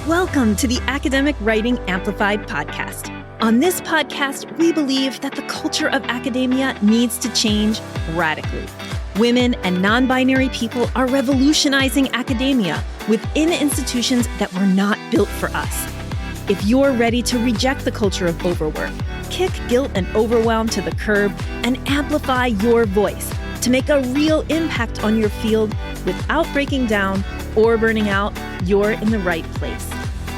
Welcome to the Academic Writing Amplified podcast. On this podcast, we believe that the culture of academia needs to change radically. Women and non-binary people are revolutionizing academia within institutions that were not built for us. If you're ready to reject the culture of overwork, kick guilt and overwhelm to the curb, and amplify your voice to make a real impact on your field without breaking down or burning out, you're in the right place.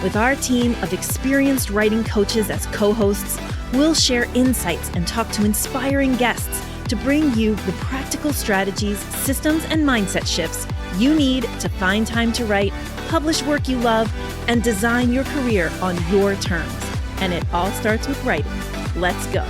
With our team of experienced writing coaches as co-hosts, we'll share insights and talk to inspiring guests to bring you the practical strategies, systems, and mindset shifts you need to find time to write, publish work you love, and design your career on your terms. And it all starts with writing. Let's go.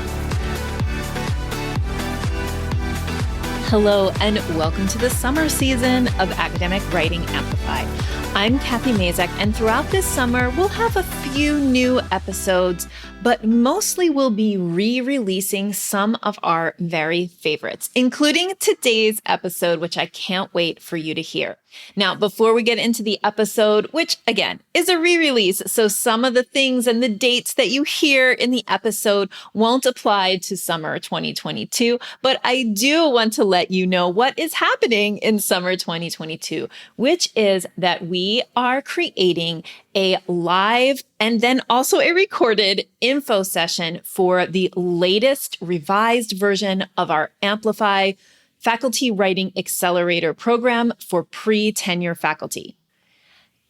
Hello, and welcome to the summer season of Academic Writing Amplified. I'm Kathy Mazak, and throughout this summer, we'll have a few new episodes, but mostly we'll be re-releasing some of our very favorites, including today's episode, which I can't wait for you to hear. Now, before we get into the episode, which again is a re-release, so some of the things and the dates that you hear in the episode won't apply to summer 2022, but I do want to let you know what is happening in summer 2022, which is that we are creating a live and then also a recorded info session for the latest revised version of our Amplify Faculty Writing Accelerator program for pre-tenure faculty.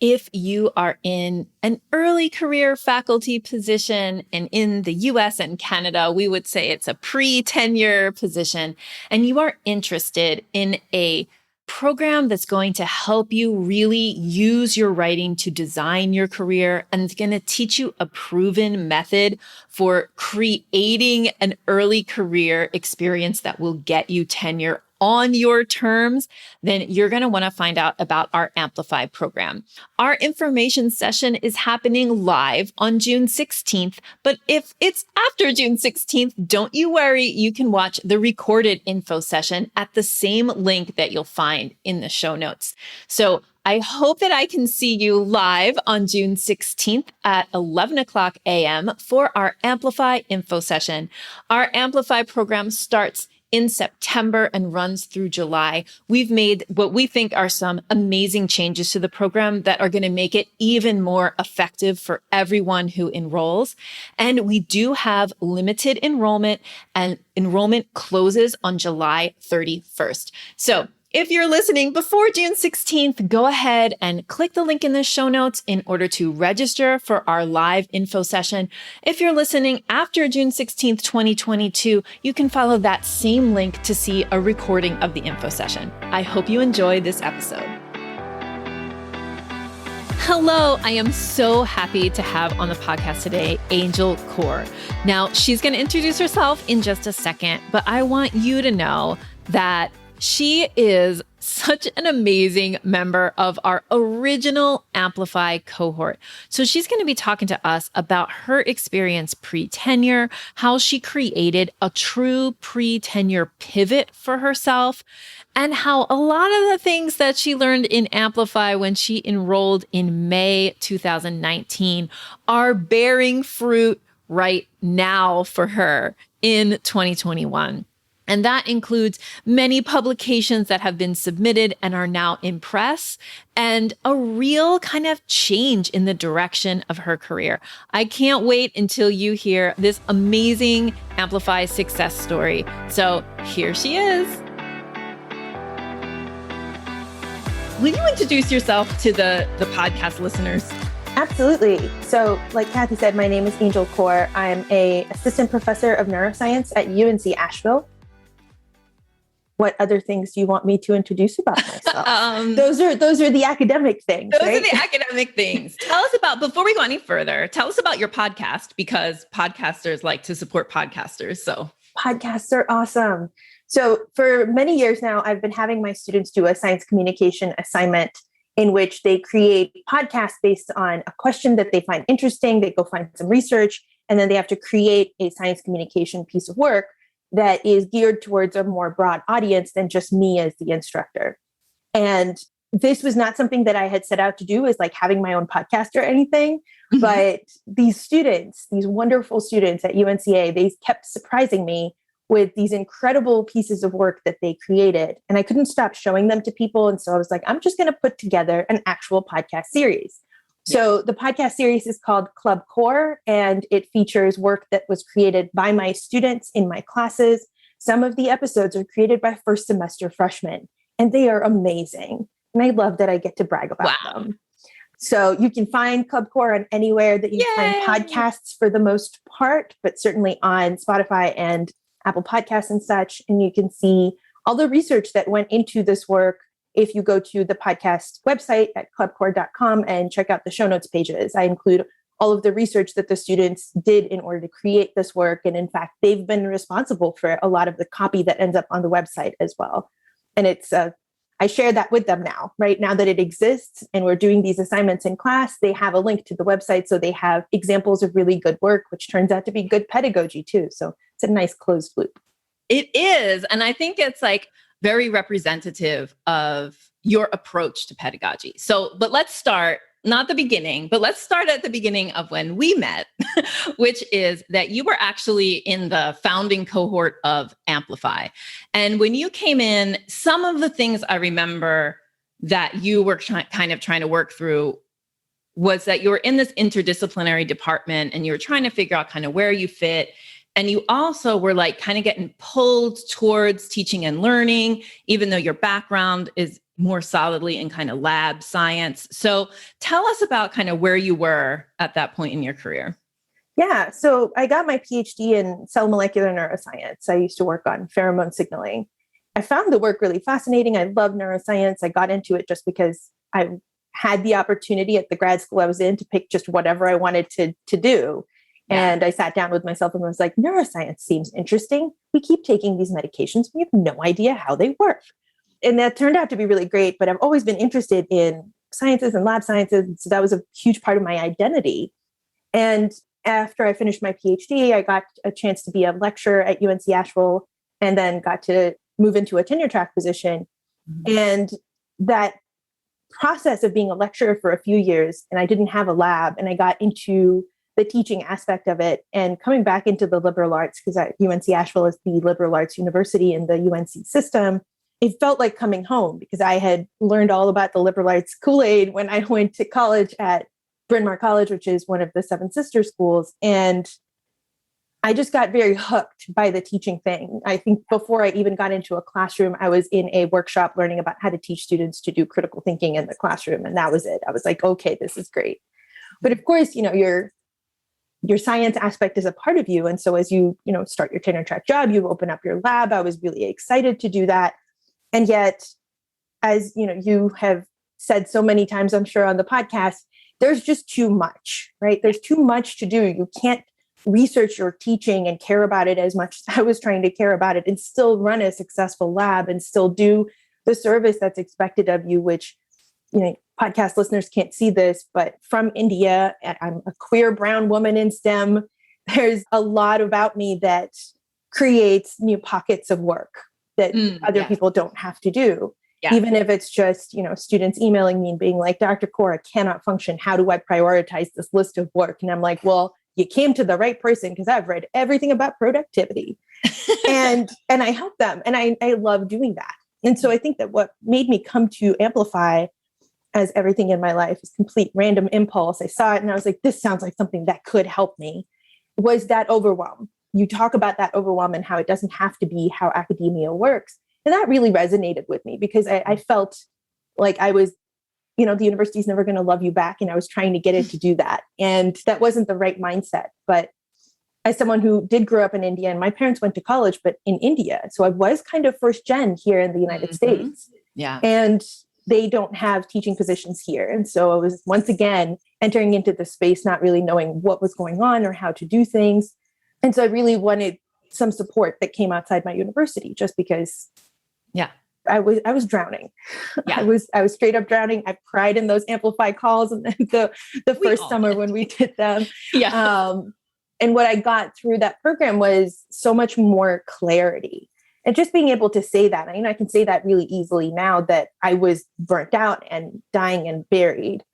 If you are in an early career faculty position, and in the US and Canada, we would say it's a pre-tenure position, and you are interested in a program that's going to help you really use your writing to design your career, and it's going to teach you a proven method for creating an early career experience that will get you tenure on your terms, then you're going to want to find out about our Amplify program. Our information session is happening live on June 16th, but if it's after June 16th, don't you worry, you can watch the recorded info session at the same link that you'll find in the show notes. So I hope that I can see you live on June 16th at 11 o'clock a.m. for our Amplify info session. Our Amplify program starts in September and runs through July. We've made what we think are some amazing changes to the program that are going to make it even more effective for everyone who enrolls. And we do have limited enrollment, and enrollment closes on July 31st. So if you're listening before June 16th, go ahead and click the link in the show notes in order to register for our live info session. If you're listening after June 16th, 2022, you can follow that same link to see a recording of the info session. I hope you enjoy this episode. Hello, I am so happy to have on the podcast today, Angel Kaur. Now, she's going to introduce herself in just a second, but I want you to know that she is such an amazing member of our original Amplify cohort. So she's going to be talking to us about her experience pre-tenure, how she created a true pre-tenure pivot for herself, and how a lot of the things that she learned in Amplify when she enrolled in May 2019 are bearing fruit right now for her in 2021. And that includes many publications that have been submitted and are now in press, and a real kind of change in the direction of her career. I can't wait until you hear this amazing Amplify success story. So here she is. Will you introduce yourself to the podcast listeners? Absolutely. So like Kathy said, my name is Angel Kaur. I'm an assistant professor of neuroscience at UNC Asheville. What other things do you want me to introduce about myself? Those are the academic things. Those are the academic things. Tell us about, before we go any further, tell us about your podcast, because podcasters like to support podcasters. So podcasts are awesome. So for many years now, I've been having my students do a science communication assignment in which they create podcasts based on a question that they find interesting. They go find some research, and then they have to create a science communication piece of work that is geared towards a more broad audience than just me as the instructor. And this was not something that I had set out to do, as like having my own podcast or anything. Mhm. But these students, these wonderful students at UNCA, they kept surprising me with these incredible pieces of work that they created. And I couldn't stop showing them to people. And so I was like, I'm just going to put together an actual podcast series. So the podcast series is called Club Core, and it features work that was created by my students in my classes. Some of the episodes are created by first semester freshmen, and they are amazing. And I love that I get to brag about them. So you can find Club Core on anywhere that you find podcasts for the most part, but certainly on Spotify and Apple Podcasts and such. And you can see all the research that went into this work if you go to the podcast website at clubcore.com and check out the show notes pages. I include all of the research that the students did in order to create this work. And in fact, they've been responsible for a lot of the copy that ends up on the website as well. And it's I share that with them now, right? Now that it exists and we're doing these assignments in class, they have a link to the website. So they have examples of really good work, which turns out to be good pedagogy too. So it's a nice closed loop. It is. And I think it's like very representative of your approach to pedagogy. So, but let's start, not the beginning, but let's start at the beginning of when we met, which is that you were actually in the founding cohort of Amplify. And when you came in, some of the things I remember that you were kind of trying to work through was that you were in this interdisciplinary department and you were trying to figure out kind of where you fit. And you also were like kind of getting pulled towards teaching and learning, even though your background is more solidly in kind of lab science. So tell us about kind of where you were at that point in your career. Yeah. So I got my PhD in cell molecular neuroscience. I used to work on pheromone signaling. I found the work really fascinating. I love neuroscience. I got into it just because I had the opportunity at the grad school I was in to pick just whatever I wanted to do. Yeah. And I sat down with myself and was like, neuroscience seems interesting. We keep taking these medications. We have no idea how they work. And that turned out to be really great, but I've always been interested in sciences and lab sciences. And so that was a huge part of my identity. And after I finished my PhD, I got a chance to be a lecturer at UNC Asheville and then got to move into a tenure track position. Mm-hmm. And that process of being a lecturer for a few years, and I didn't have a lab, and I got into the teaching aspect of it and coming back into the liberal arts, because UNC Asheville is the liberal arts university in the UNC system. It felt like coming home because I had learned all about the liberal arts Kool-Aid when I went to college at Bryn Mawr College, which is one of the Seven Sister schools. And I just got very hooked by the teaching thing. I think before I even got into a classroom, I was in a workshop learning about how to teach students to do critical thinking in the classroom. And that was it. I was like, okay, this is great. But of course, your science aspect is a part of you. And so as you start your tenure track job, you open up your lab. I was really excited to do that. And yet, as you have said so many times, I'm sure on the podcast, there's just too much, right? There's too much to do. You can't research your teaching and care about it as much as I was trying to care about it and still run a successful lab and still do the service that's expected of you, which, podcast listeners can't see this, but from India, I'm a queer brown woman in STEM. There's a lot about me that creates new pockets of work that other people don't have to do. Yeah. Even if it's just, students emailing me and being like, Dr. Kaur, I cannot function. How do I prioritize this list of work? And I'm like, well, you came to the right person because I've read everything about productivity and I help them. And I love doing that. And so I think that what made me come to Amplify, as everything in my life is complete random impulse. I saw it and I was like, this sounds like something that could help me, was that overwhelm. You talk about that overwhelm and how it doesn't have to be how academia works. And that really resonated with me because I felt like I was, the university's never going to love you back. And I was trying to get it to do that. And that wasn't the right mindset. But as someone who did grow up in India, and my parents went to college, but in India. So I was kind of first gen here in the United States. Yeah. And they don't have teaching positions here. And so I was once again entering into the space, not really knowing what was going on or how to do things. And so I really wanted some support that came outside my university, just because I was drowning. Yeah. I was straight up drowning. I cried in those Amplify calls and the first summer when we did them. Yeah. And what I got through that program was so much more clarity. And just being able to say that, I can say that really easily now that I was burnt out and dying and buried.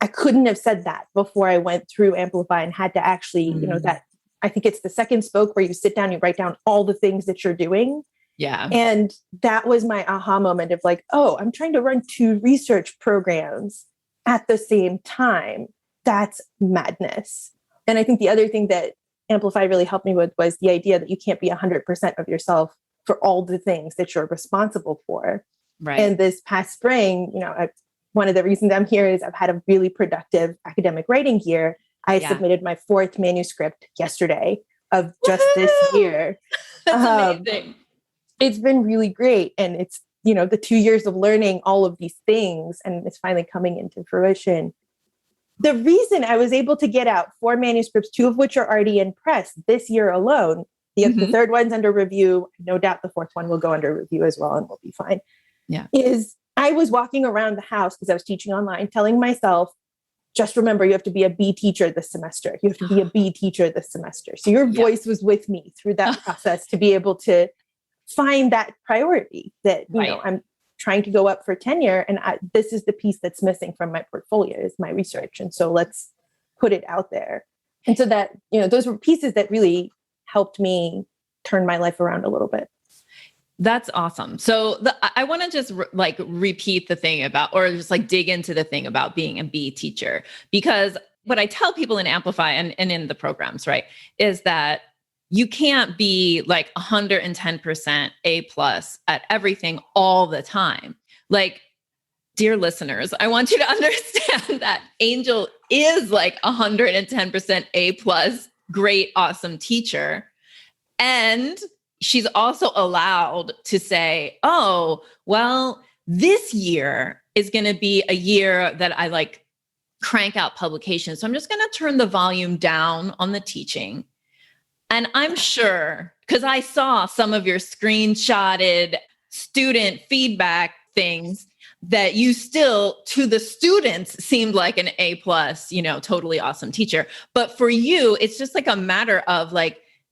I couldn't have said that before I went through Amplify and had to actually, that I think it's the second spoke where you sit down, you write down all the things that you're doing. Yeah. And that was my aha moment of like, oh, I'm trying to run 2 research programs at the same time. That's madness. And I think the other thing that Amplify really helped me with was the idea that you can't be 100% of yourself for all the things that you're responsible for. Right. And this past spring, one of the reasons I'm here is I've had a really productive academic writing year. I submitted my 4th manuscript yesterday of just this year. That's amazing. It's been really great. And it's, the 2 years of learning all of these things, and it's finally coming into fruition. The reason I was able to get out 4 manuscripts, 2 of which are already in press this year alone, the 3rd one's under review, no doubt the 4th one will go under review as well and we'll be fine, is I was walking around the house because I was teaching online, telling myself, just remember, you have to be a B teacher this semester. You have to be a B teacher this semester. So your voice was with me through that process to be able to find that priority that, I'm trying to go up for tenure. And this is the piece that's missing from my portfolio is my research. And so let's put it out there. And so that, those were pieces that really helped me turn my life around a little bit. That's awesome. So I want to just repeat the thing about, or just dig into the thing about being a B teacher, because what I tell people in Amplify and in the programs, right, is that you can't be 110% A+ at everything all the time. Dear listeners, I want you to understand that Angel is 110% A+, great, awesome teacher. And she's also allowed to say, oh, well, this year is going to be a year that I crank out publications. So I'm just going to turn the volume down on the teaching. And I'm sure, because I saw some of your screenshotted student feedback things, that you still, to the students, seemed like an A+, totally awesome teacher. But for you, it's just a matter of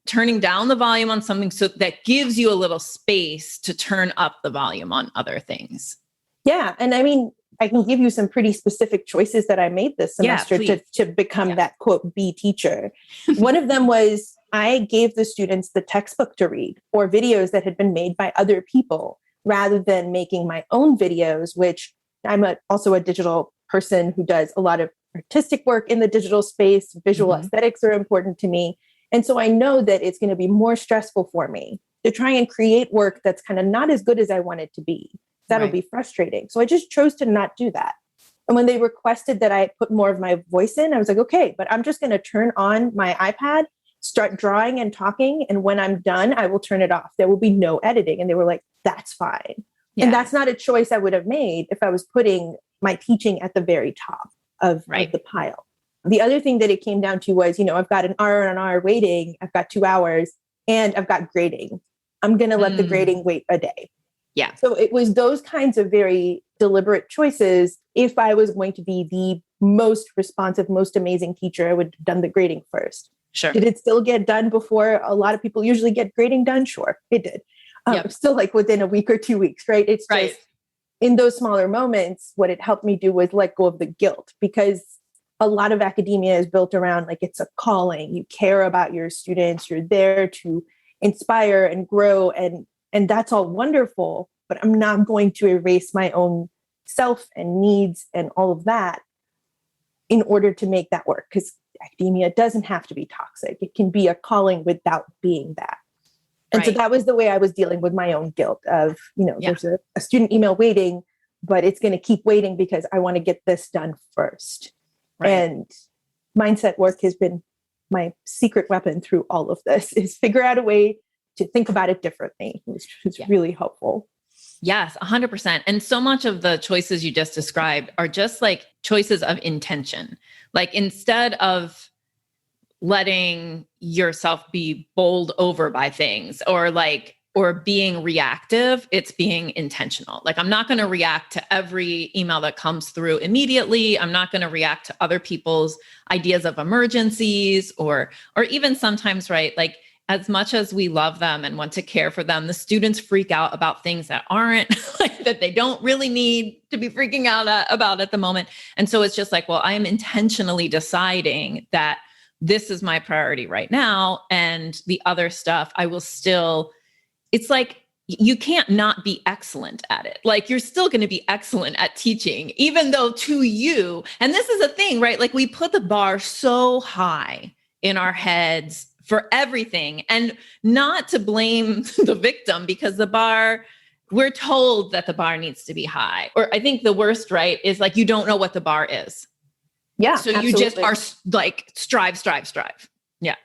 turning down the volume on something so that gives you a little space to turn up the volume on other things. Yeah. And I can give you some pretty specific choices that I made this semester to become that quote B teacher. One of them was I gave the students the textbook to read or videos that had been made by other people rather than making my own videos, which I'm also a digital person who does a lot of artistic work in the digital space. Visual aesthetics are important to me. And so I know that it's going to be more stressful for me to try and create work that's kind of not as good as I want it to be. That'll be frustrating. So I just chose to not do that. And when they requested that I put more of my voice in, I was like, okay, but I'm just going to turn on my iPad, start drawing and talking. And when I'm done, I will turn it off. There will be no editing. And they were like, that's fine. Yeah. And that's not a choice I would have made if I was putting my teaching at the very top of the pile. The other thing that it came down to was, I've got an R&R waiting, I've got 2 hours, and I've got grading. I'm going to let the grading wait a day. Yeah. So it was those kinds of very deliberate choices. If I was going to be the most responsive, most amazing teacher, I would have done the grading first. Sure. Did it still get done before a lot of people usually get grading done? Sure, it did. Still within a week or 2 weeks, right? It's just in those smaller moments, what it helped me do was let go of the guilt, because a lot of academia is built around it's a calling. You care about your students. You're there to inspire and grow. And that's all wonderful, but I'm not going to erase my own self and needs and all of that in order to make that work. Because academia doesn't have to be toxic. It can be a calling without being that. And so that was the way I was dealing with my own guilt of, there's a student email waiting, but it's going to keep waiting because I want to get this done first. Right. And mindset work has been my secret weapon through all of this, is figure out a way to think about it differently. It's really helpful. Yes, 100%. And so much of the choices you just described are just choices of intention. Instead of letting yourself be bowled over by things or being reactive, it's being intentional. I'm not going to react to every email that comes through immediately. I'm not going to react to other people's ideas of emergencies or even sometimes, as much as we love them and want to care for them, the students freak out about things that aren't like that they don't really need to be freaking out about at the moment. And so it's just like, well, I am intentionally deciding that this is my priority right now. And the other stuff, I will still, it's like, you can't not be excellent at it. Like you're still going to be excellent at teaching, even though to you, and this is a thing, right? Like we put the bar so high in our heads for everything, and not to blame the victim, because the bar, we're told that the bar needs to be high. Or I think the worst, right, is like, you don't know what the bar is. Yeah. So absolutely. you just are like, strive. Yeah.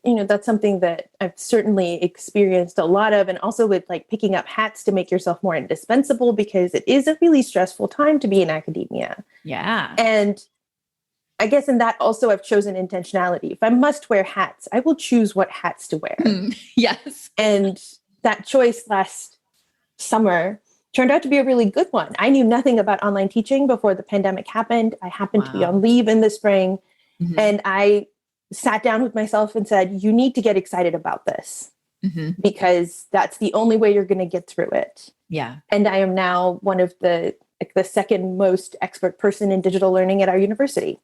That's something that I've certainly experienced a lot of, and also with like picking up hats to make yourself more indispensable, because it is a really stressful time to be in academia. Yeah. And I guess in that also I've chosen intentionality. If I must wear hats, I will choose what hats to wear. Yes. And that choice last summer turned out to be a really good one. I knew nothing about online teaching before the pandemic happened. I happened to be on leave in the spring, and I sat down with myself and said, you need to get excited about this because that's the only way you're going to get through it. Yeah. And I am now one of the second most expert person in digital learning at our university.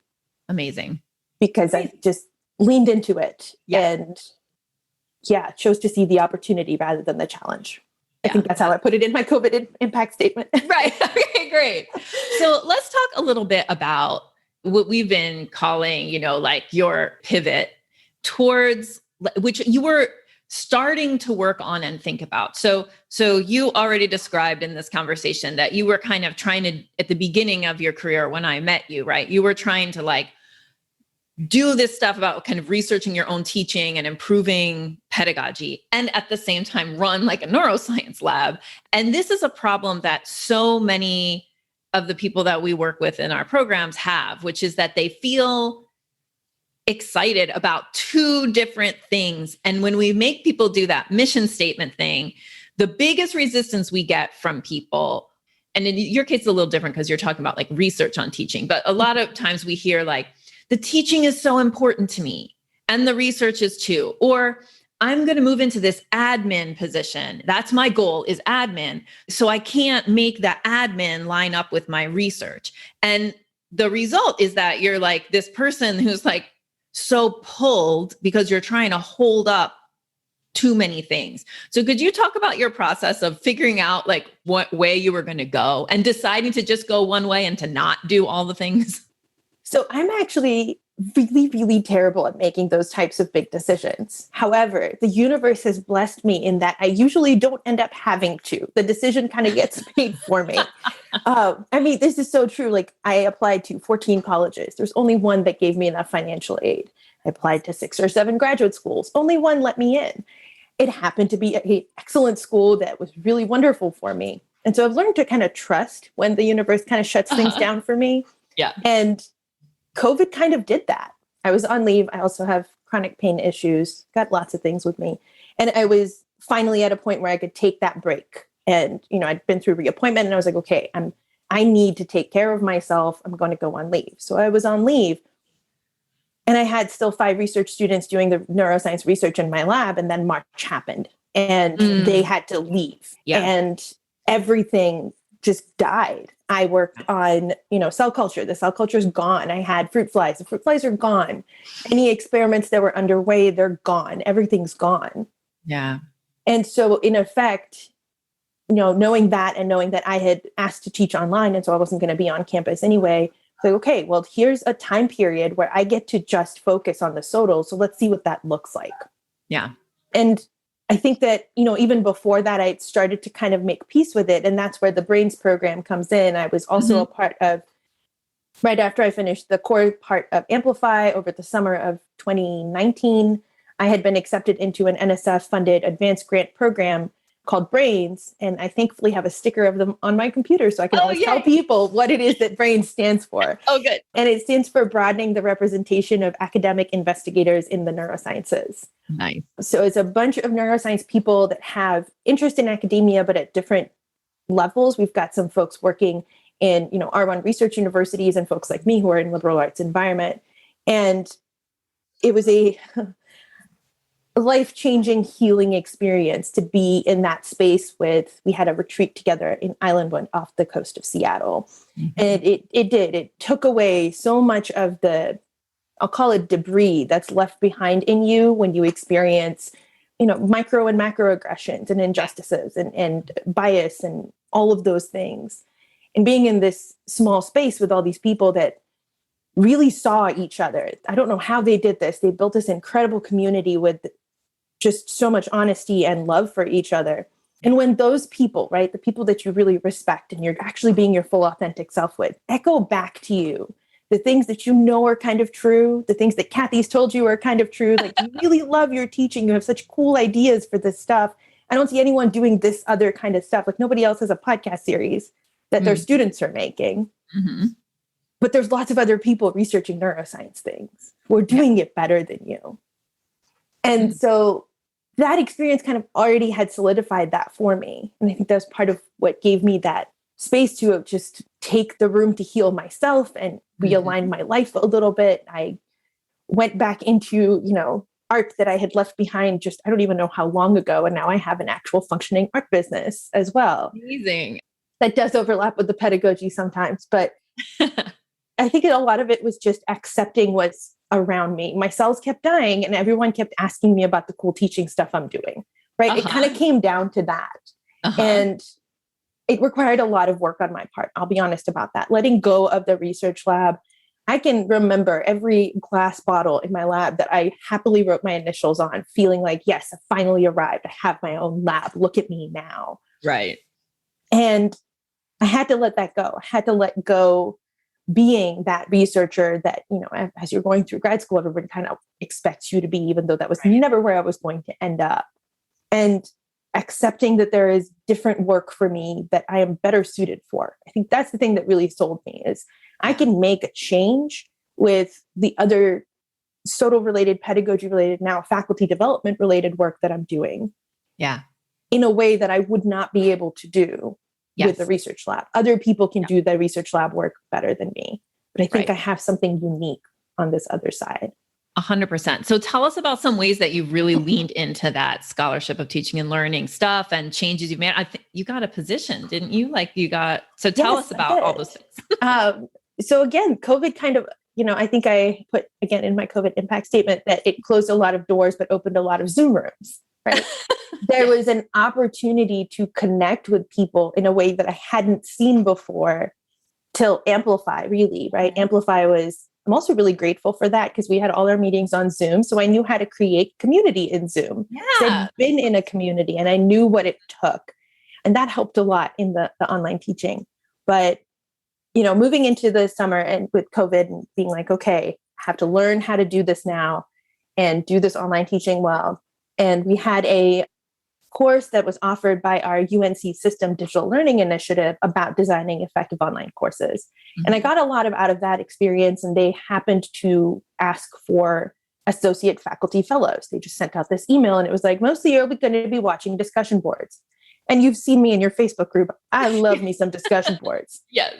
Amazing. Because I just leaned into it and chose to see the opportunity rather than the challenge. I think that's how I put it in my COVID impact statement. Right. Okay, great. So let's talk a little bit about what we've been calling, like your pivot towards, which you were starting to work on and think about. So you already described in this conversation that you were kind of trying to, at the beginning of your career when I met you, right? You were trying to like do this stuff about kind of researching your own teaching and improving pedagogy, and at the same time run like a neuroscience lab. And this is a problem that so many of the people that we work with in our programs have, which is that they feel excited about two different things. And when we make people do that mission statement thing, the biggest resistance we get from people, and in your case, it's a little different because you're talking about like research on teaching, but a lot of times we hear like, the teaching is so important to me and the research is too, or I'm going to move into this admin position. That's my goal, is admin. So I can't make that admin line up with my research. And the result is that you're like this person who's like so pulled because you're trying to hold up too many things. So could you talk about your process of figuring out like what way you were going to go and deciding to just go one way and to not do all the things? So I'm actually really, really terrible at making those types of big decisions. However, the universe has blessed me in that I usually don't end up having to. The decision kind of gets made for me. This is so true. Like I applied to 14 colleges. There's only one that gave me enough financial aid. I applied to 6 or 7 graduate schools. Only one let me in. It happened to be an excellent school that was really wonderful for me. And so I've learned to kind of trust when the universe kind of shuts things down for me. Yeah. And COVID kind of did that. I was on leave. I also have chronic pain issues, got lots of things with me. And I was finally at a point where I could take that break. And, I'd been through reappointment and I was like, okay, I need to take care of myself. I'm going to go on leave. So I was on leave and I had still 5 research students doing the neuroscience research in my lab. And then March happened and they had to leave and everything just died. I worked on, cell culture. The cell culture is gone. I had fruit flies. The fruit flies are gone. Any experiments that were underway, they're gone. Everything's gone. Yeah. And so in effect, knowing that and knowing that I had asked to teach online, and so I wasn't going to be on campus anyway, like, okay, well, here's a time period where I get to just focus on the SOTL. So let's see what that looks like. Yeah. And I think that, even before that, I started to kind of make peace with it. And that's where the Brains program comes in. I was also a part of, right after I finished the core part of Amplify over the summer of 2019, I had been accepted into an NSF-funded advanced grant program called Brains. And I thankfully have a sticker of them on my computer so I can always tell people what it is that Brains stands for. Oh, good. And it stands for Broadening the Representation of Academic Investigators in the Neurosciences. Nice. So it's a bunch of neuroscience people that have interest in academia, but at different levels. We've got some folks working in, R1 research universities and folks like me who are in liberal arts environment. And it was life-changing healing experience to be in that space we had a retreat together in Islandwood off the coast of Seattle. Mm-hmm. And it took away so much of I'll call it debris that's left behind in you when you experience, micro and macroaggressions and injustices and bias and all of those things. And being in this small space with all these people that really saw each other. I don't know how they did this. They built this incredible community with just so much honesty and love for each other. And when those people, right, the people that you really respect and you're actually being your full authentic self with, echo back to you the things that are kind of true, the things that Kathy's told you are kind of true, like you really love your teaching, you have such cool ideas for this stuff. I don't see anyone doing this other kind of stuff. Like nobody else has a podcast series that their students are making. Mm-hmm. But there's lots of other people researching neuroscience things who are doing it better than you. And so that experience kind of already had solidified that for me. And I think that's part of what gave me that space to just take the room to heal myself and realign my life a little bit. I went back into, art that I had left behind I don't even know how long ago. And now I have an actual functioning art business as well. Amazing. That does overlap with the pedagogy sometimes, but I think a lot of it was just accepting what's around me. My cells kept dying and everyone kept asking me about the cool teaching stuff I'm doing, right? It kind of came down to that. And it required a lot of work on my part. I'll be honest about that. Letting go of the research lab. I can remember every glass bottle in my lab that I happily wrote my initials on, feeling like, yes, I finally arrived. I have my own lab. Look at me now. Right. And I had to let that go. I had to let go being that researcher that, as you're going through grad school, everybody kind of expects you to be, even though that was never where I was going to end up. And accepting that there is different work for me that I am better suited for. I think that's the thing that really sold me is I can make a change with the other SOTL related, pedagogy related, now faculty development related work that I'm doing. Yeah. In a way that I would not be able to do with the research lab. Other people can do the research lab work better than me, but I think I have something unique on this other side. 100%. So tell us about some ways that you've really leaned into that scholarship of teaching and learning stuff and changes you've made. I think you got a position, didn't you? So tell us about all those things. So again, COVID kind of, I think I put again in my COVID impact statement that it closed a lot of doors, but opened a lot of Zoom rooms, right? There was an opportunity to connect with people in a way that I hadn't seen before till Amplify, really, right? Amplify I'm also really grateful for that because we had all our meetings on Zoom. So I knew how to create community in Zoom. Yeah. So I'd been in a community and I knew what it took. And that helped a lot in the online teaching. But, moving into the summer and with COVID and being like, okay, I have to learn how to do this now and do this online teaching well. And we had a course that was offered by our UNC System Digital Learning Initiative about designing effective online courses. Mm-hmm. And I got a lot out of that experience, and they happened to ask for associate faculty fellows. They just sent out this email and it was like, mostly you're going to be watching discussion boards. And you've seen me in your Facebook group. I love me some discussion boards. Yes.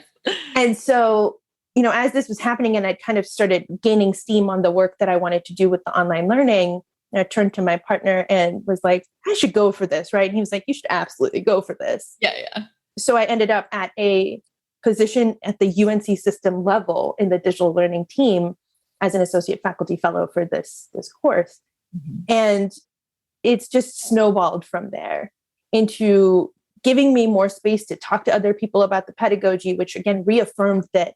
And so, as this was happening and I kind of started gaining steam on the work that I wanted to do with the online learning, and I turned to my partner and was like, I should go for this, right? And he was like, you should absolutely go for this. Yeah. So I ended up at a position at the UNC system level in the digital learning team as an associate faculty fellow for this course. Mm-hmm. And it's just snowballed from there into giving me more space to talk to other people about the pedagogy, which again reaffirmed that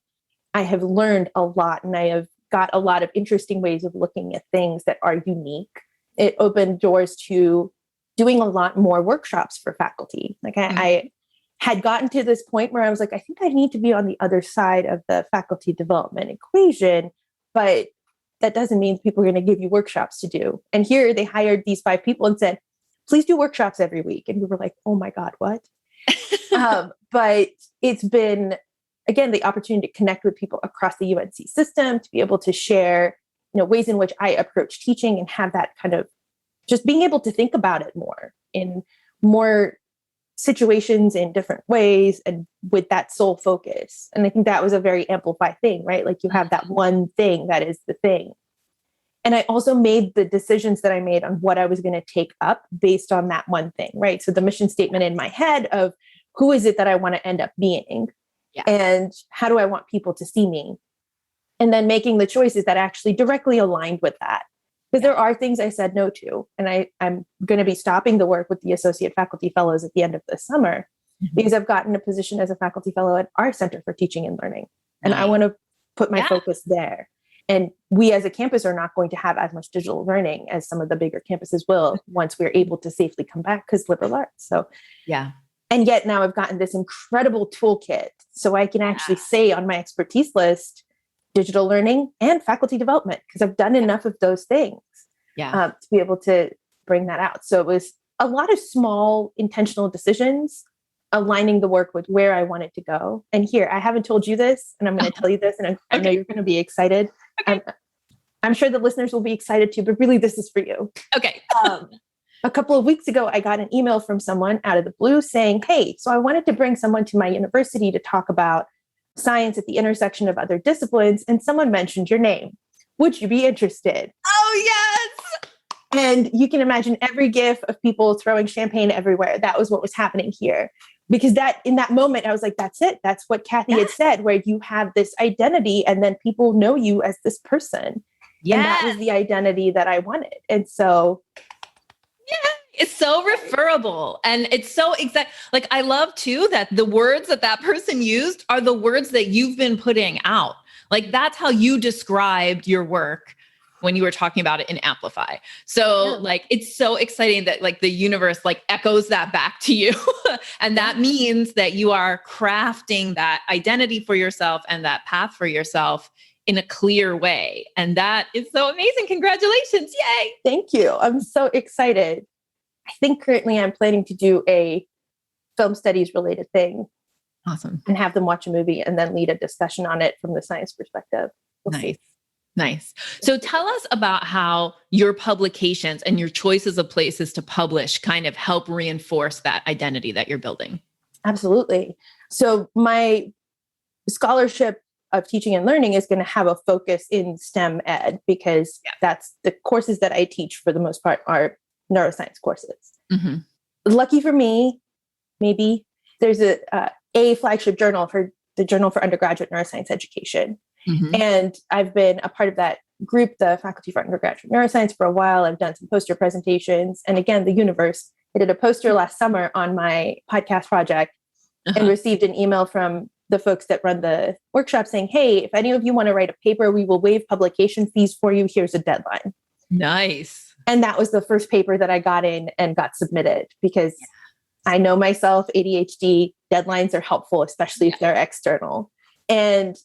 I have learned a lot and I have got a lot of interesting ways of looking at things that are unique. It opened doors to doing a lot more workshops for faculty. Like I had gotten to this point where I was like, I think I need to be on the other side of the faculty development equation, but that doesn't mean people are going to give you workshops to do. And here they hired these 5 people and said, please do workshops every week. And we were like, oh my God, what? But it's been, again, the opportunity to connect with people across the UNC system, to be able to share, ways in which I approach teaching and have that kind of just being able to think about it more in more situations in different ways and with that sole focus. And I think that was a very Amplify thing, right? Like you have that one thing that is the thing. And I also made the decisions that I made on what I was going to take up based on that one thing, right? So the mission statement in my head of who is it that I want to end up being? Yeah. And how do I want people to see me? And then making the choices that actually directly aligned with that. Because there are things I said no to. And I'm going to be stopping the work with the associate faculty fellows at the end of the summer because I've gotten a position as a faculty fellow at our Center for Teaching and Learning. And I want to put my focus there. And we as a campus are not going to have as much digital learning as some of the bigger campuses will once we're able to safely come back because liberal arts. So, yeah. And yet now I've gotten this incredible toolkit. So I can actually say on my expertise list, digital learning and faculty development, because I've done enough of those things to be able to bring that out. So it was a lot of small intentional decisions, aligning the work with where I wanted to go. And here, I haven't told you this, and I'm going to tell you this, and I know you're going to be excited. Okay. I'm sure the listeners will be excited too, but really this is for you. Okay. A couple of weeks ago, I got an email from someone out of the blue saying, hey, so I wanted to bring someone to my university to talk about science at the intersection of other disciplines, and someone mentioned your name. Would you be interested? Oh, yes. And you can imagine every gif of people throwing champagne everywhere. That was what was happening here. Because that in that moment, I was like, that's it. That's what Kathy had said, where you have this identity and then people know you as this person. Yeah. And that was the identity that I wanted. And so it's so referable. And it's so exact. Like, I love too, that the words that person used are the words that you've been putting out. Like, that's how you described your work when you were talking about it in Amplify. So like, it's so exciting that like the universe like echoes that back to you. And that means that you are crafting that identity for yourself and that path for yourself in a clear way. And that is so amazing. Congratulations. Yay. Thank you. I'm so excited. I think currently I'm planning to do a film studies related thing. Awesome. And have them watch a movie and then lead a discussion on it from the science perspective. Nice. So tell us about how your publications and your choices of places to publish kind of help reinforce that identity that you're building. Absolutely. So my scholarship of teaching and learning is going to have a focus in STEM ed because that's the courses that I teach for the most part are neuroscience courses. Mm-hmm. Lucky for me, maybe there's a flagship journal for the Journal for Undergraduate Neuroscience Education. Mm-hmm. And I've been a part of that group, the Faculty for Undergraduate Neuroscience, for a while. I've done some poster presentations. And again, the universe, I did a poster last summer on my podcast project and received an email from the folks that run the workshop saying, hey, if any of you want to write a paper, we will waive publication fees for you. Here's a deadline. Nice. And that was the first paper that I got in and got submitted because I know myself, ADHD, deadlines are helpful, especially if they're external. And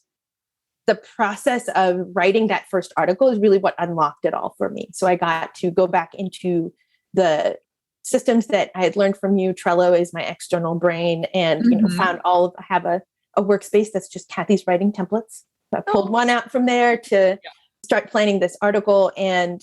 the process of writing that first article is really what unlocked it all for me. So I got to go back into the systems that I had learned from you. Trello is my external brain and, found I have a workspace that's just Kathy's writing templates. So I pulled one out from there to start planning this article. And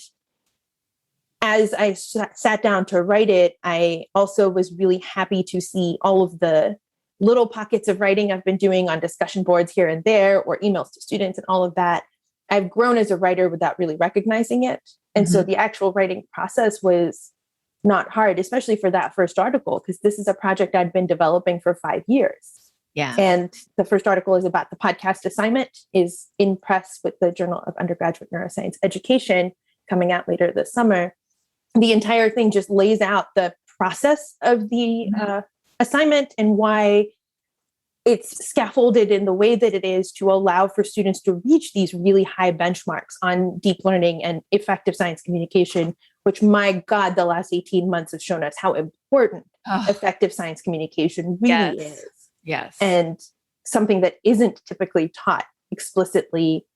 as I sat down to write it, I also was really happy to see all of the little pockets of writing I've been doing on discussion boards here and there, or emails to students and all of that. I've grown as a writer without really recognizing it. And so the actual writing process was not hard, especially for that first article, because this is a project I'd been developing for 5 years. Yeah. And the first article is about the podcast assignment, is in press with the Journal of Undergraduate Neuroscience Education coming out later this summer. The entire thing just lays out the process of the assignment and why it's scaffolded in the way that it is to allow for students to reach these really high benchmarks on deep learning and effective science communication, which, my God, the last 18 months have shown us how important effective science communication really is. Yes. And something that isn't typically taught explicitly,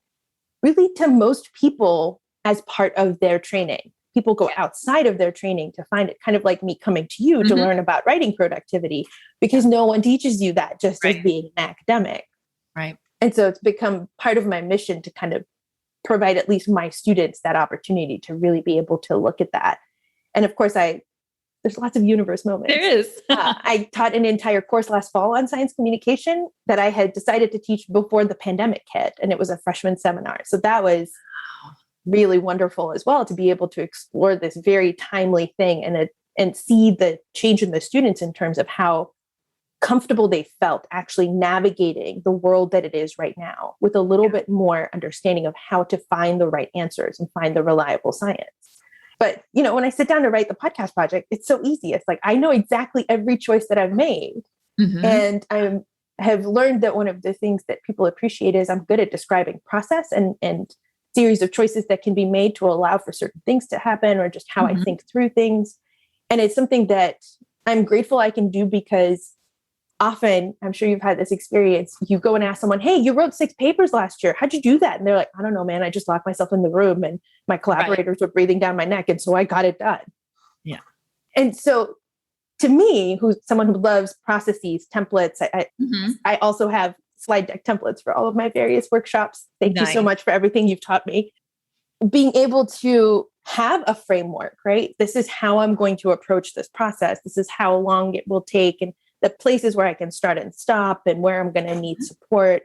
really, to most people as part of their training. People go outside of their training to find it, kind of like me coming to you to learn about writing productivity, because no one teaches you that just as being an academic. Right. And so it's become part of my mission to kind of provide at least my students that opportunity to really be able to look at that. And of course, there's lots of universe moments. There is. I taught an entire course last fall on science communication that I had decided to teach before the pandemic hit. And it was a freshman seminar. So that was really wonderful as well to be able to explore this very timely thing and see the change in the students in terms of how comfortable they felt actually navigating the world that it is right now with a little bit more understanding of how to find the right answers and find the reliable science. But, when I sit down to write the podcast project, it's so easy. It's like, I know exactly every choice that I've made. Mm-hmm. And I have learned that one of the things that people appreciate is I'm good at describing process and series of choices that can be made to allow for certain things to happen, or just how I think through things. And it's something that I'm grateful I can do, because often, I'm sure you've had this experience, you go and ask someone, hey, you wrote 6 papers last year. How'd you do that? And they're like, I don't know, man. I just locked myself in the room and my collaborators were breathing down my neck. And so I got it done. Yeah. And so to me, who's someone who loves processes, templates, I also have slide deck templates for all of my various workshops. Thank you so much for everything you've taught me. Being able to have a framework, right? This is how I'm going to approach this process. This is how long it will take, and the places where I can start and stop, and where I'm going to need support.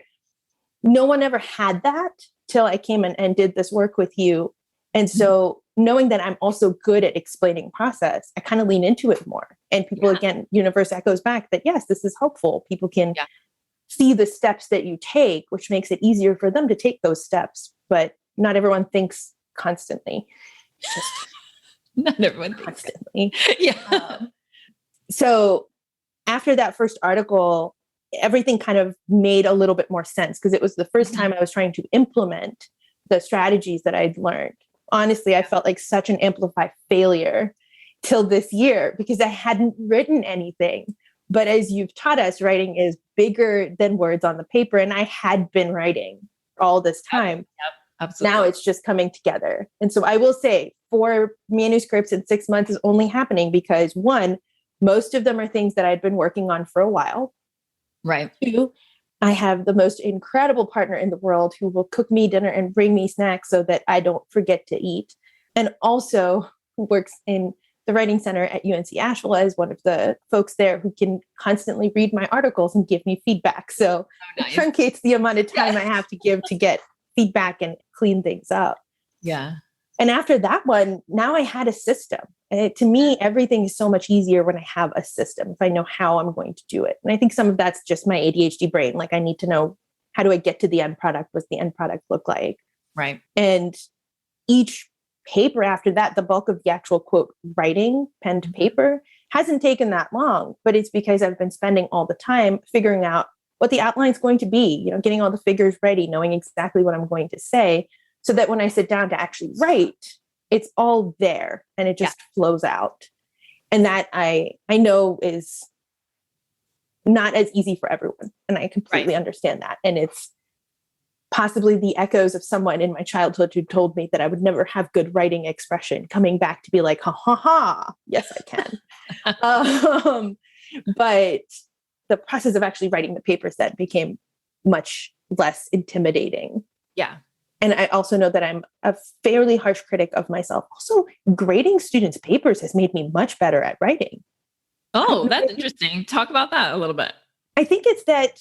No one ever had that till I came in and did this work with you. And so knowing that I'm also good at explaining process, I kind of lean into it more. And people, again, universe echoes back that, yes, this is helpful. People can see the steps that you take, which makes it easier for them to take those steps. But not everyone thinks constantly. Just not everyone thinks constantly. Yeah. So after that first article, everything kind of made a little bit more sense, because it was the first time I was trying to implement the strategies that I'd learned. Honestly, I felt like such an Amplify failure till this year, because I hadn't written anything. But as you've taught us, writing is bigger than words on the paper. And I had been writing all this time. Yep, absolutely. Now it's just coming together. And so I will say 4 manuscripts in 6 months is only happening because, 1, most of them are things that I'd been working on for a while. Right. 2, I have the most incredible partner in the world who will cook me dinner and bring me snacks so that I don't forget to eat. And also who works in the Writing Center at UNC Asheville as one of the folks there who can constantly read my articles and give me feedback. So it truncates the amount of time I have to give to get feedback and clean things up. Yeah. And after that one, now I had a system. To me, everything is so much easier when I have a system, if I know how I'm going to do it. And I think some of that's just my ADHD brain. Like, I need to know, how do I get to the end product? What's the end product look like? Right. And each paper after that, the bulk of the actual quote writing, pen to paper, hasn't taken that long, but it's because I've been spending all the time figuring out what the outline is going to be, getting all the figures ready, knowing exactly what I'm going to say, so that when I sit down to actually write, it's all there and it just flows out. And that I know is not as easy for everyone. And I completely understand that. And it's possibly the echoes of someone in my childhood who told me that I would never have good writing expression coming back to be like, ha ha ha, yes, I can. But the process of actually writing the papers then became much less intimidating. Yeah. And I also know that I'm a fairly harsh critic of myself. Also, grading students' papers has made me much better at writing. Oh, that's interesting. Talk about that a little bit. I think it's that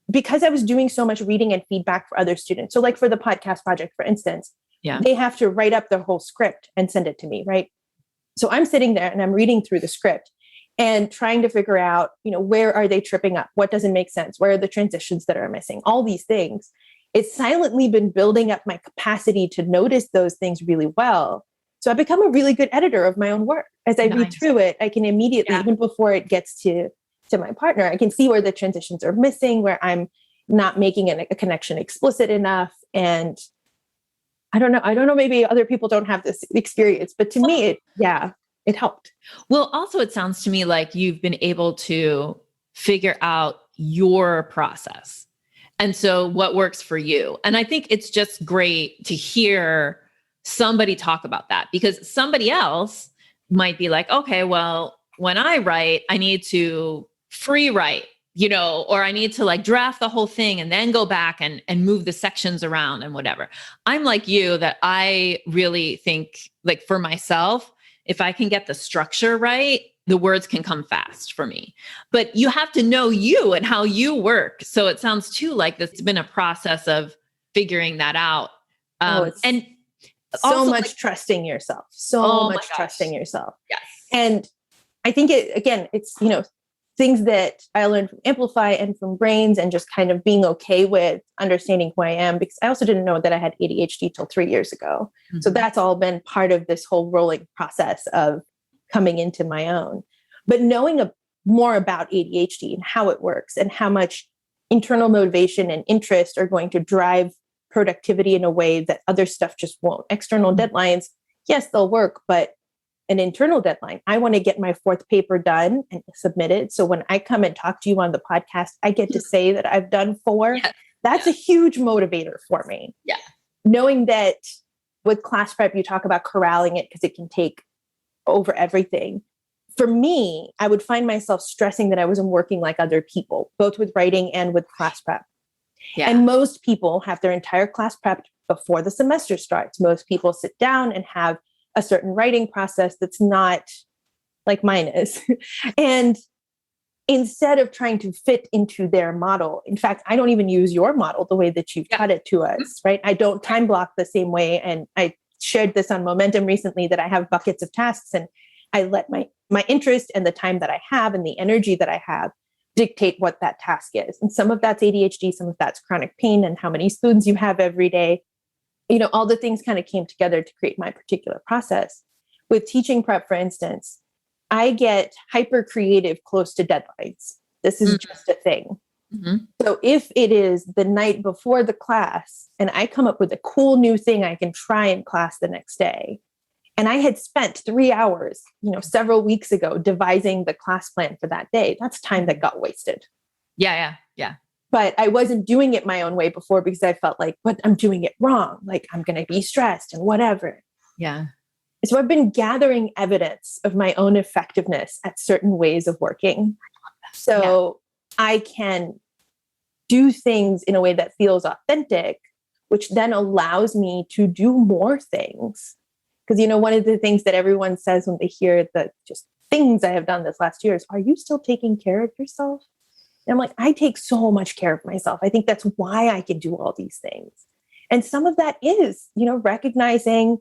because I was doing so much reading and feedback for other students. So like for the podcast project, for instance, they have to write up their whole script and send it to me, right? So I'm sitting there and I'm reading through the script and trying to figure out, where are they tripping up? What doesn't make sense? Where are the transitions that are missing? All these things. It's silently been building up my capacity to notice those things really well. So I've become a really good editor of my own work. As I read through it, I can immediately, even before it gets to my partner, I can see where the transitions are missing, where I'm not making a connection explicit enough. And I don't know, maybe other people don't have this experience, but to me, it helped. Well, also it sounds to me like you've been able to figure out your process. And so what works for you? And I think it's just great to hear somebody talk about that, because somebody else might be like, okay, well, when I write, I need to free write, or I need to like draft the whole thing and then go back and move the sections around and whatever. I'm like you, that I really think, like, for myself, if I can get the structure right, the words can come fast for me. But you have to know you and how you work. So it sounds too like this has been a process of figuring that out. And So much trusting yourself, so much trusting yourself. Yes. And I think it's, things that I learned from Amplify and from Brains, and just kind of being okay with understanding who I am, because I also didn't know that I had ADHD till 3 years ago. Mm-hmm. So that's all been part of this whole rolling process of coming into my own. But knowing more about ADHD and how it works and how much internal motivation and interest are going to drive productivity in a way that other stuff just won't. External deadlines, yes, they'll work, but an internal deadline, I want to get my 4th paper done and submitted. So when I come and talk to you on the podcast, I get to say that I've done 4. Yes. That's a huge motivator for me. Yeah. Knowing that with class prep, you talk about corralling it because it can take over everything. For me, I would find myself stressing that I wasn't working like other people, both with writing and with class prep. Yeah. And most people have their entire class prepped before the semester starts. Most people sit down and have a certain writing process that's not like mine is. And instead of trying to fit into their model, in fact, I don't even use your model the way that you've taught it to us, right? I don't time block the same way. And I shared this on Momentum recently, that I have buckets of tasks, and I let my interest and the time that I have and the energy that I have dictate what that task is. And some of that's ADHD, some of that's chronic pain and how many spoons you have every day. All the things kind of came together to create my particular process. With teaching prep, for instance, I get hyper creative close to deadlines. This is just a thing. Mm-hmm. So if it is the night before the class and I come up with a cool new thing I can try in class the next day, and I had spent 3 hours, several weeks ago devising the class plan for that day, that's time that got wasted. Yeah. But I wasn't doing it my own way before because I felt like, but I'm doing it wrong. Like I'm going to be stressed and whatever. Yeah. So I've been gathering evidence of my own effectiveness at certain ways of working. So I can do things in a way that feels authentic, which then allows me to do more things. Because, one of the things that everyone says when they hear the just things I have done this last year is, are you still taking care of yourself? And I'm like, I take so much care of myself. I think that's why I can do all these things. And some of that is, recognizing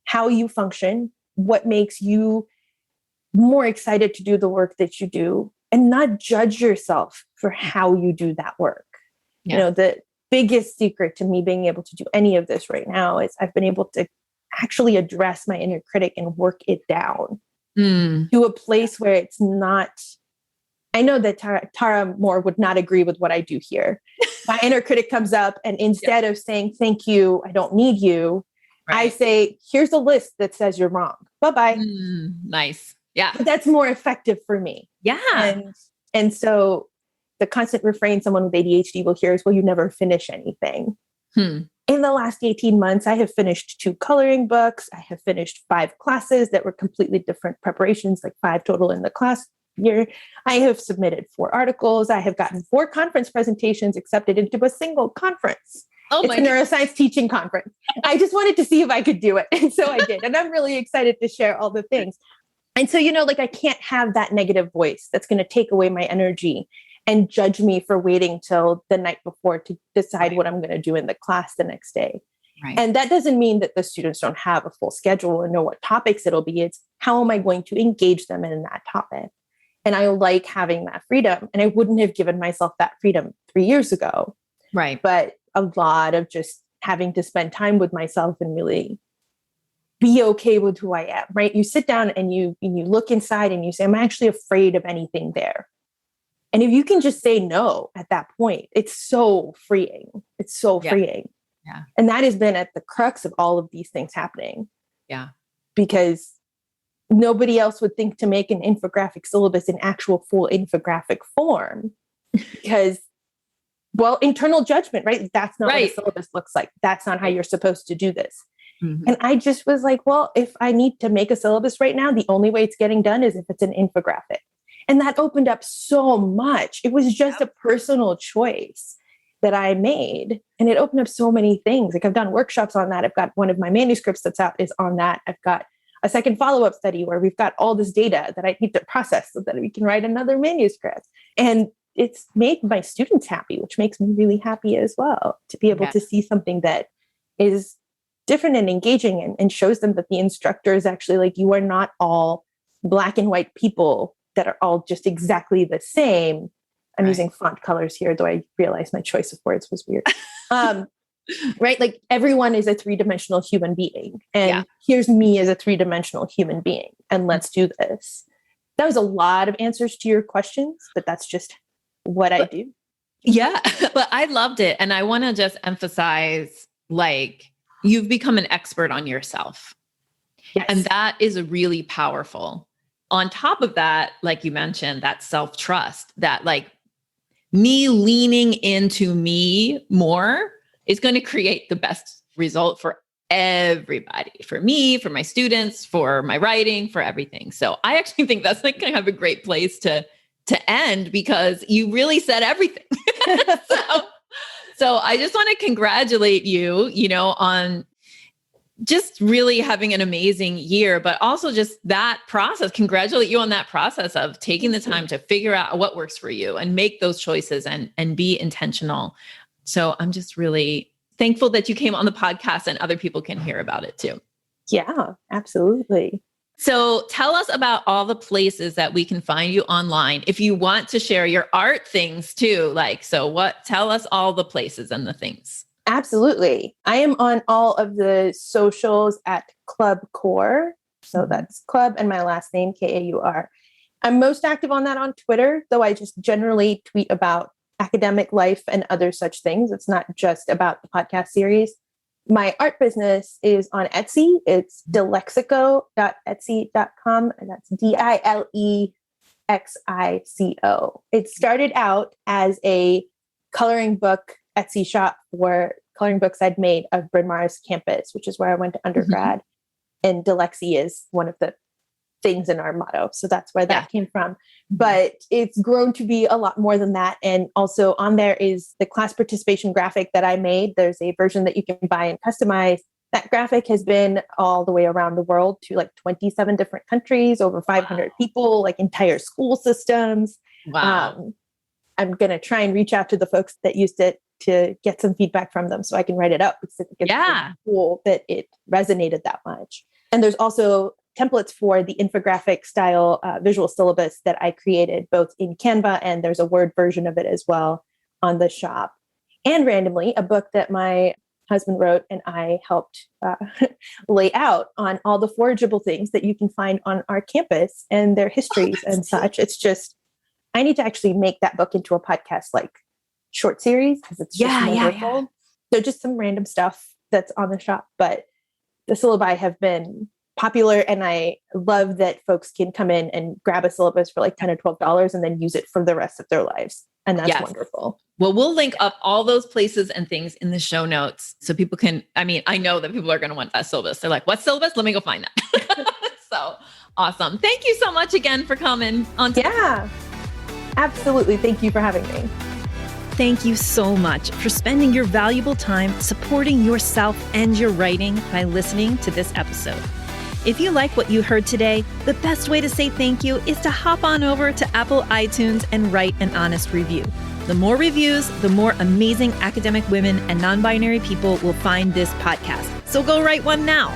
how you function, what makes you more excited to do the work that you do, and not judge yourself for how you do that work. Yeah. The biggest secret to me being able to do any of this right now is I've been able to actually address my inner critic and work it down to a place where it's not. I know that Tara Moore would not agree with what I do here. My inner critic comes up, and instead of saying, thank you, I don't need you, I say, here's a list that says you're wrong. Bye-bye. Nice. Yeah. But that's more effective for me. Yeah. And so the constant refrain someone with ADHD will hear is, well, you never finish anything. In the last 18 months, I have finished 2 coloring books. I have finished 5 classes that were completely different preparations, like 5 total in the class year. I have submitted 4 articles. I have gotten 4 conference presentations accepted into a single conference. It's a neuroscience teaching conference. I just wanted to see if I could do it. And so I did. And I'm really excited to share all the things. And so, I can't have that negative voice that's going to take away my energy and judge me for waiting till the night before to decide what I'm going to do in the class the next day. Right. And that doesn't mean that the students don't have a full schedule and know what topics it'll be. It's how am I going to engage them in that topic? And I like having that freedom. And I wouldn't have given myself that freedom 3 years ago. Right. But a lot of just having to spend time with myself and really be okay with who I am, right? You sit down and you look inside and you say, I'm actually afraid of anything there. And if you can just say no at that point, it's so freeing. It's so freeing. Yeah. And that has been at the crux of all of these things happening. Yeah. Because nobody else would think to make an infographic syllabus in actual full infographic form because, well, internal judgment, right? That's not what a syllabus looks like. That's not how you're supposed to do this. Mm-hmm. And I just was like, well, if I need to make a syllabus right now, the only way it's getting done is if it's an infographic. And that opened up so much. It was just a personal choice that I made. And it opened up so many things. Like I've done workshops on that. I've got one of my manuscripts that's out is on that. I've got a second follow-up study where we've got all this data that I need to process so that we can write another manuscript. And it's made my students happy, which makes me really happy as well, to be able to see something that is different and engaging and shows them that the instructor is actually like, you are not all black and white people that are all just exactly the same. I'm using font colors here, though I realize my choice of words was weird. Right? Like everyone is a three-dimensional human being. And here's me as a three-dimensional human being. And let's do this. That was a lot of answers to your questions, but that's just what I do. Yeah, but I loved it. And I want to just emphasize, like, you've become an expert on yourself. Yes. And that is really powerful. On top of that, like you mentioned, that self-trust, that like me leaning into me more is going to create the best result for everybody, for me, for my students, for my writing, for everything. So I actually think that's like kind of a great place to end, because you really said everything. so I just want to congratulate you, on just really having an amazing year, but also just that process, congratulate you on that process of taking the time to figure out what works for you and make those choices and be intentional. So I'm just really thankful that you came on the podcast and other people can hear about it too. Yeah, absolutely. So tell us about all the places that we can find you online. If you want to share your art things too, tell us all the places and the things. Absolutely. I am on all of the socials at Club Kaur. So that's club and my last name, Kaur. I'm most active on that on Twitter, though I just generally tweet about academic life and other such things. It's not just about the podcast series. My art business is on Etsy. It's dilexico.etsy.com, and that's Dilexico. It started out as a coloring book Etsy shop for coloring books I'd made of Bryn Mawr's campus, which is where I went to undergrad. And Dilexi is one of the things in our motto. So that's where that came from. But it's grown to be a lot more than that. And also on there is the class participation graphic that I made. There's a version that you can buy and customize. That graphic has been all the way around the world to like 27 different countries, over 500 people, like entire school systems. Wow. I'm going to try and reach out to the folks that used it to get some feedback from them so I can write it up. It's really cool that it resonated that much. And there's also templates for the infographic style visual syllabus that I created both in Canva, and there's a Word version of it as well on the shop. And randomly, a book that my husband wrote and I helped lay out on all the forageable things that you can find on our campus and their histories and such. It's just, I need to actually make that book into a podcast like short series because it's just wonderful. So just some random stuff that's on the shop, but the syllabi have been popular, and I love that folks can come in and grab a syllabus for like $10 or $12 and then use it for the rest of their lives. And that's wonderful. Well, we'll link up all those places and things in the show notes so people can, I know that people are going to want that syllabus. They're like, what syllabus? Let me go find that. So awesome. Thank you so much again for coming on. Yeah, absolutely. Thank you for having me. Thank you so much for spending your valuable time supporting yourself and your writing by listening to this episode. If you like what you heard today, the best way to say thank you is to hop on over to Apple iTunes and write an honest review. The more reviews, the more amazing academic women and non-binary people will find this podcast. So go write one now.